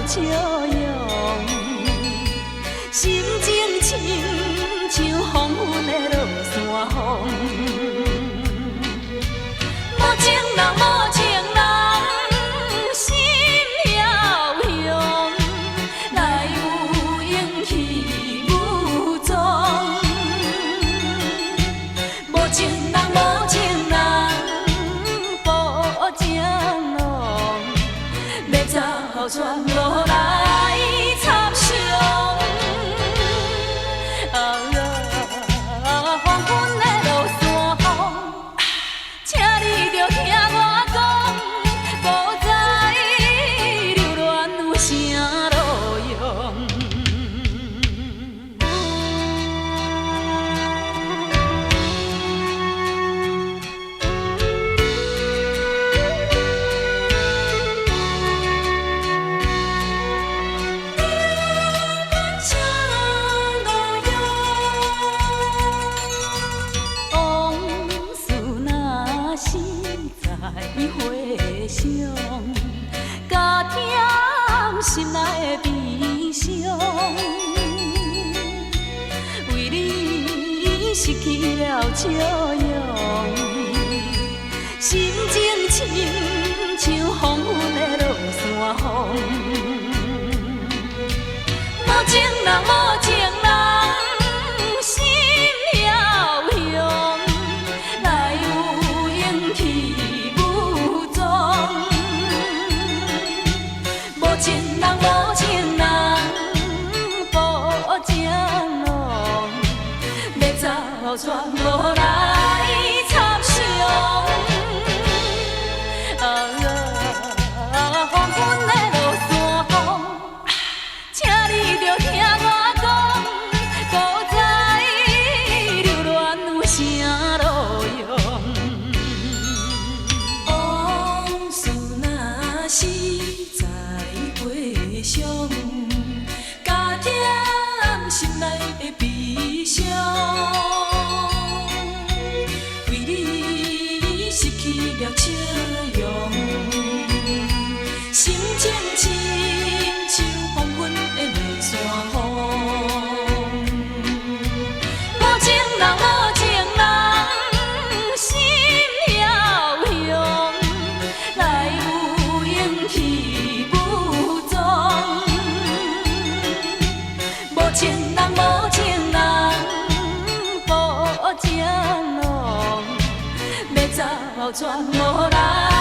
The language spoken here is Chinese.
笑容，心情亲像黄昏的落山风。无情人，无情人，心渺渺，来有勇气无踪。无情人，无情人，不情浓，要走全无来插上。黄昏的落山风，请你着听我讲，不知流恋有啥路用。回想，加添心内的悲伤，为你失去了笑容，心情亲像黄昏的落山风。无情人，无情人，心渺渺，来有勇气。无情人，无情人，不情浓，要走全无来插上。黄昏的落山风，请你着听我讲，不知流恋有啥路用。往事若是回想，加添心内的悲伤，为你失去了笑容，心情亲像黄昏的落山风。无情人，无情人，心渺渺，来有勇气。无情人，无情人，不情浓，要走全无来。